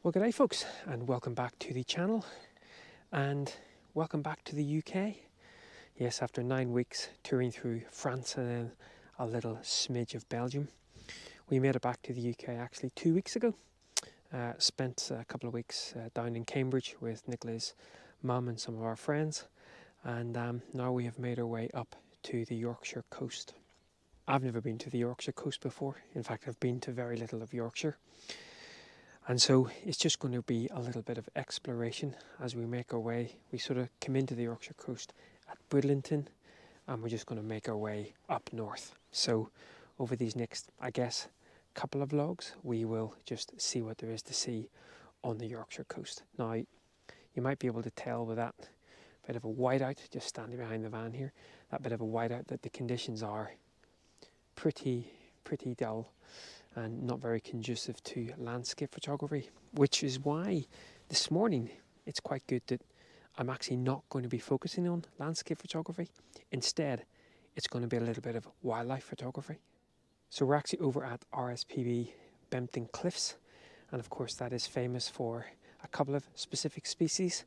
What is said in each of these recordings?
Well, good day folks, and welcome back to the channel, and welcome back to the UK. Yes, after 9 weeks touring through France and then a little smidge of Belgium, we made it back to the UK actually 2 weeks ago. Spent a couple of weeks down in Cambridge with Nicola's mum and some of our friends, and now we have made our way up to the Yorkshire coast. I've never been to the Yorkshire coast before. In fact, I've been to very little of Yorkshire. And so it's just going to be a little bit of exploration as we make our way. We sort of come into the Yorkshire coast at Bridlington, and we're just going to make our way up north. So over these next, I guess, couple of vlogs, we will just see what there is to see on the Yorkshire coast. Now, you might be able to tell with that bit of a whiteout, just standing behind the van here, that bit of a whiteout, that the conditions are pretty dull and not very conducive to landscape photography, which is why this morning it's quite good that I'm actually not going to be focusing on landscape photography. Instead, it's going to be a little bit of wildlife photography. So we're actually over at RSPB Bempton Cliffs, and of course that is famous for a couple of specific species.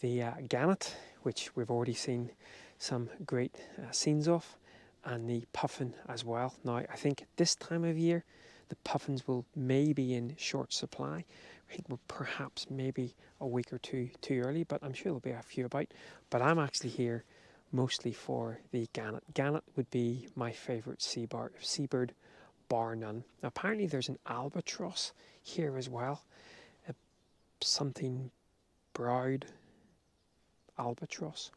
The Gannet, which we've already seen some great scenes of, and the puffin as well. Now, I think at this time of year, the puffins will maybe in short supply. I think we're perhaps maybe a week or two too early, but I'm sure there'll be a few about. But I'm actually here mostly for the gannet. Gannet would be my favourite seabird, bar none. Now, apparently there's an albatross here as well. Something browed albatross.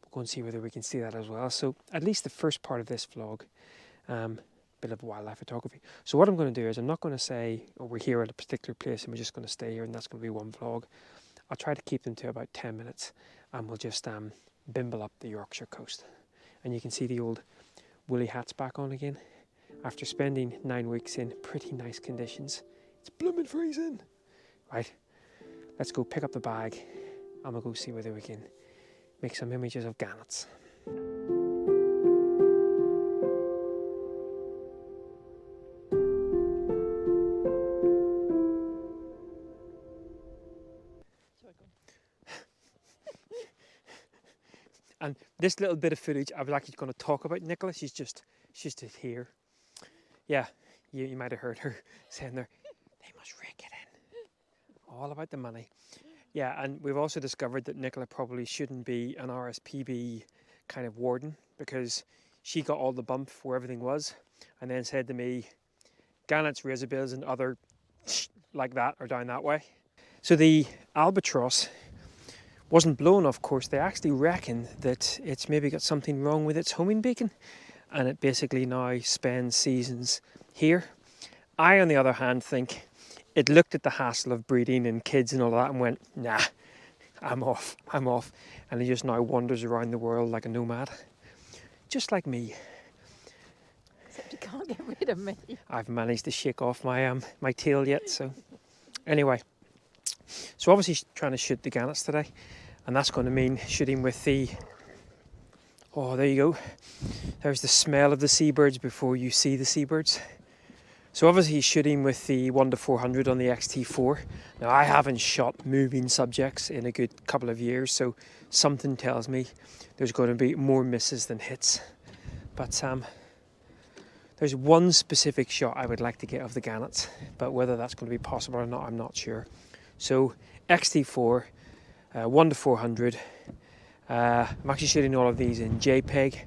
We'll go and see whether we can see that as well. So at least the first part of this vlog, bit of wildlife photography. So what I'm going to do is I'm not going to say, oh, we're here at a particular place and we're just going to stay here and that's going to be one vlog. I'll try to keep them to about 10 minutes and we'll just bimble up the Yorkshire coast. And you can see the old woolly hats back on again. After spending 9 weeks in pretty nice conditions, it's blooming freezing. Right, let's go pick up the bag and we'll go see whether we can make some images of gannets. And this little bit of footage, I was actually going to talk about Nicola. She's just here. Yeah, you might have heard her saying there, they must rake it in. All about the money. Yeah, and we've also discovered that Nicola probably shouldn't be an RSPB kind of warden because she got all the bump where everything was and then said to me, Gannet's, razorbills and other like that are down that way. So the albatross wasn't blown, of course. They actually reckon that it's maybe got something wrong with its homing beacon and it basically now spends seasons here. I, on the other hand, think it looked at the hassle of breeding and kids and all that and went, nah, I'm off. And it just now wanders around the world like a nomad. Just like me. Except you can't get rid of me. I've managed to shake off my my tail yet, so anyway. So obviously trying to shoot the gannets today, and that's going to mean shooting with the, oh, there you go. There's the smell of the seabirds before you see the seabirds. So obviously shooting with the 1-400 on the XT4. Now, I haven't shot moving subjects in a good couple of years, so something tells me there's going to be more misses than hits. But there's one specific shot I would like to get of the gannets, but whether that's going to be possible or not, I'm not sure. So XT4, 1-400. I'm actually shooting all of these in JPEG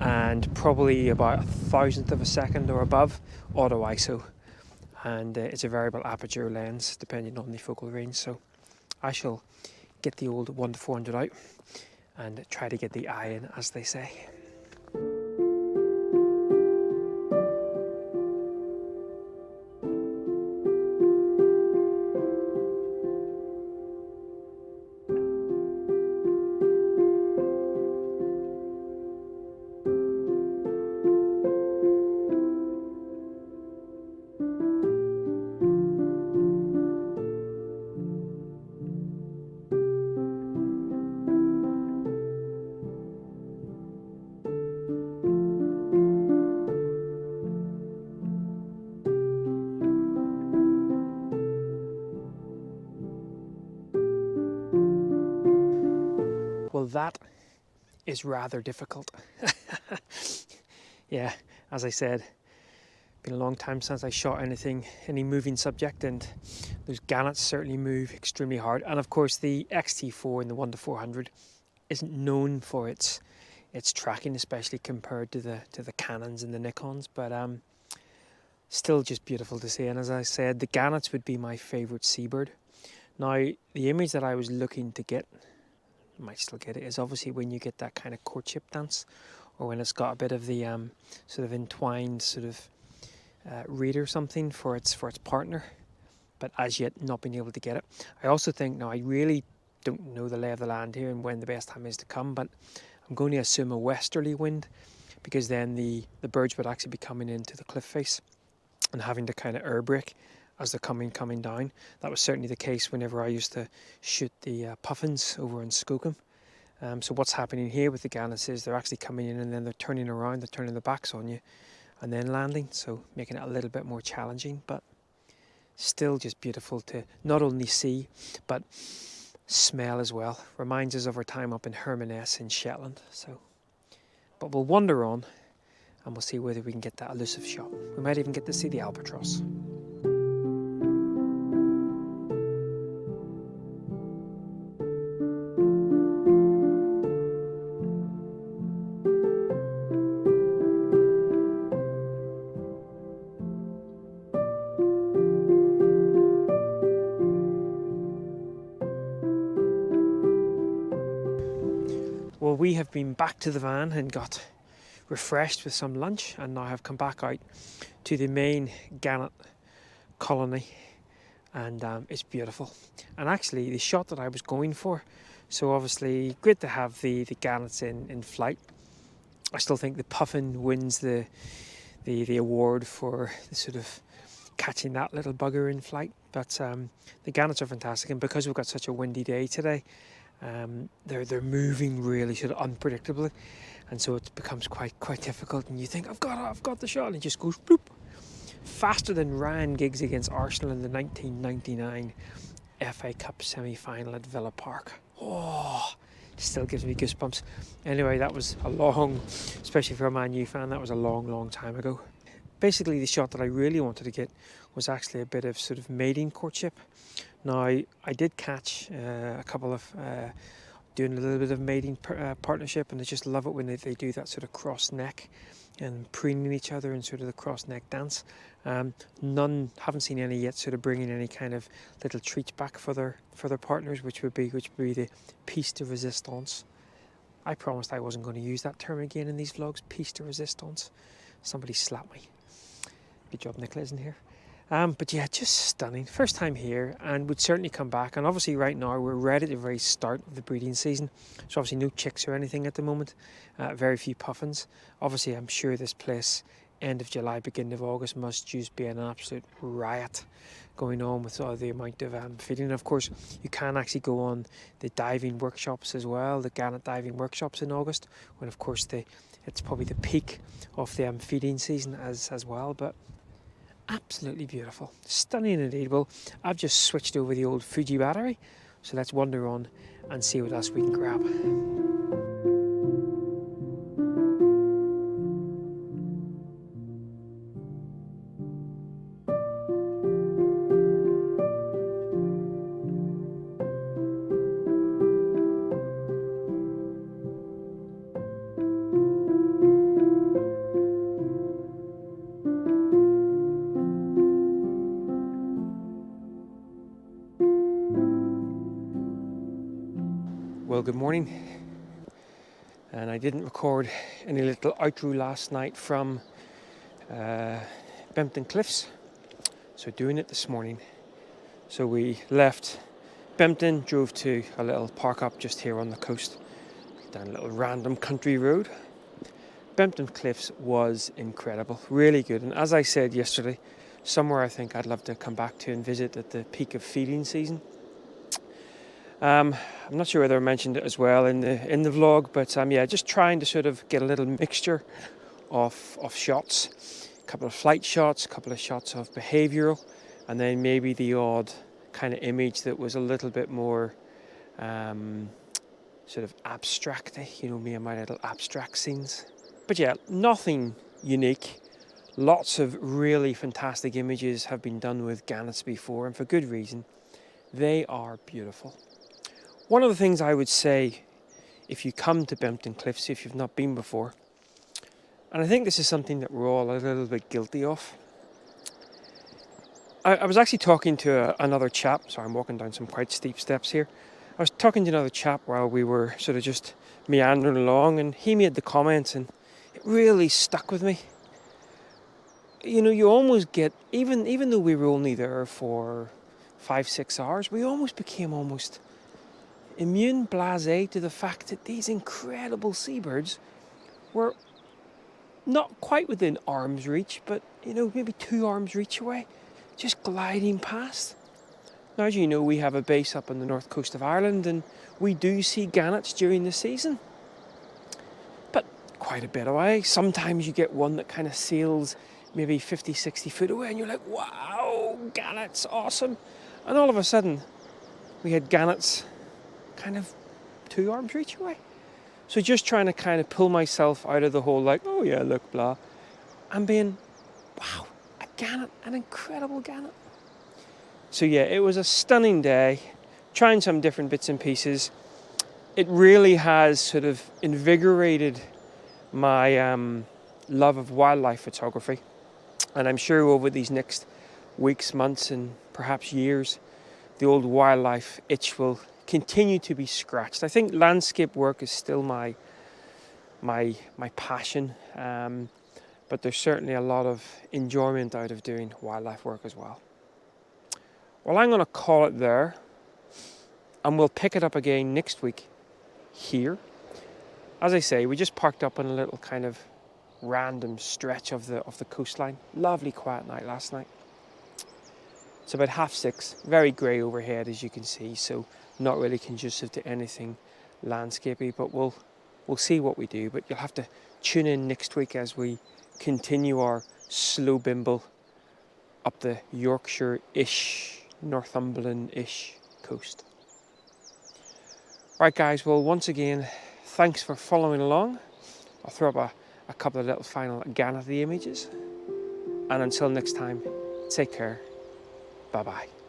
and probably about 1,000th of a second or above auto ISO, and it's a variable aperture lens depending on the focal range. So I shall get the old 1-400 out and try to get the eye in, as they say. Well, that is rather difficult. Yeah, as I said, been a long time since I shot any moving subject, and those gannets certainly move extremely hard. And of course, the XT4 and the 1-400 isn't known for its tracking, especially compared to the Canons and the Nikons, but still just beautiful to see. And as I said, the gannets would be my favourite seabird. Now, the image that I was looking to get, might still get it, is obviously when you get that kind of courtship dance, or when it's got a bit of the sort of entwined sort of reed or something for its partner, but as yet not been able to get it. I also think, now I really don't know the lay of the land here and when the best time is to come, but I'm going to assume a westerly wind, because then the birds would actually be coming into the cliff face and having to kind of air brake as they're coming down. That was certainly the case whenever I used to shoot the puffins over in Skookum. So what's happening here with the gannets is they're actually coming in and then they're turning around, they're turning their backs on you and then landing, so making it a little bit more challenging, but still just beautiful to not only see but smell as well. Reminds us of our time up in Hermaness in Shetland. So, but we'll wander on and we'll see whether we can get that elusive shot. We might even get to see the albatross. Well, we have been back to the van and got refreshed with some lunch, and now have come back out to the main gannet colony, and it's beautiful. And actually the shot that I was going for, so obviously great to have the gannets in flight. I still think the puffin wins the award for the sort of catching that little bugger in flight, but the gannets are fantastic, and because we've got such a windy day today, they're moving really sort of unpredictably, and so it becomes quite difficult. And you think I've got the shot, and it just goes bloop, faster than Ryan Giggs against Arsenal in the 1999 FA Cup semi-final at Villa Park. Oh, still gives me goosebumps. Anyway, that was a long, especially for a Man U fan, that was a long time ago. Basically, the shot that I really wanted to get was actually a bit of sort of mating courtship. Now, I did catch a couple of doing a little bit of mating partnership, and I just love it when they do that sort of cross neck and preening each other and sort of the cross neck dance. Haven't seen any yet sort of bringing any kind of little treats back for their partners, which would be the piece de resistance. I promised I wasn't going to use that term again in these vlogs, piece de resistance. Somebody slapped me. Good job Nicola isn't here. But yeah, just stunning. First time here, and would certainly come back. And obviously right now we're right at the very start of the breeding season. So obviously no chicks or anything at the moment. Very few puffins. Obviously I'm sure this place, end of July, beginning of August, must just be an absolute riot going on with all the amount of feeding. And of course, you can actually go on the diving workshops as well, the Gannet diving workshops in August, when of course it's probably the peak of the feeding season as well. But absolutely beautiful, stunning indeed. Well, I've just switched over the old Fuji battery, so let's wander on and see what else we can grab. Well, good morning, and I didn't record any little outro last night from Bempton Cliffs, so doing it this morning. So we left Bempton, drove to a little park up just here on the coast, down a little random country road. Bempton Cliffs was incredible, really good, and as I said yesterday, somewhere I think I'd love to come back to and visit at the peak of feeding season. I'm not sure whether I mentioned it as well in the vlog, but yeah, just trying to sort of get a little mixture of shots, a couple of flight shots, a couple of shots of behavioural, and then maybe the odd kind of image that was a little bit more sort of abstracty, you know, me and my little abstract scenes. But yeah, nothing unique. Lots of really fantastic images have been done with gannets before, and for good reason. They are beautiful. One of the things I would say, if you come to Bempton Cliffs, if you've not been before, and I think this is something that we're all a little bit guilty of. I was actually talking to another chap, sorry, I'm walking down some quite steep steps here. I was talking to another chap while we were sort of just meandering along, and he made the comments, and it really stuck with me. You know, you almost get, even though we were only there for 5-6 hours, we almost became almost immune blasé to the fact that these incredible seabirds were not quite within arm's reach, but, you know, maybe 2 arms reach away, just gliding past. Now, as you know, we have a base up on the north coast of Ireland, and we do see gannets during the season, but quite a bit away. Sometimes you get one that kind of sails maybe 50-60 foot away, and you're like, wow, gannets, awesome. And all of a sudden, we had gannets kind of 2 arms reach away. So just trying to kind of pull myself out of the whole like, oh yeah, look, blah, and being, wow, a gannet, an incredible gannet. So yeah, it was a stunning day, trying some different bits and pieces. It really has sort of invigorated my love of wildlife photography. And I'm sure over these next weeks, months, and perhaps years, the old wildlife itch will continue to be scratched. I think landscape work is still my passion, but there's certainly a lot of enjoyment out of doing wildlife work as well. Well, I'm going to call it there, and we'll pick it up again next week here. As I say, we just parked up on a little kind of random stretch of the coastline. Lovely quiet night last night. It's about 6:30, very grey overhead as you can see, so not really conducive to anything landscapey, but we'll see what we do. But you'll have to tune in next week as we continue our slow bimble up the Yorkshire-ish, Northumberland-ish coast. Right guys, well once again, thanks for following along. I'll throw up a couple of little final gannet images. And until next time, take care. Bye-bye.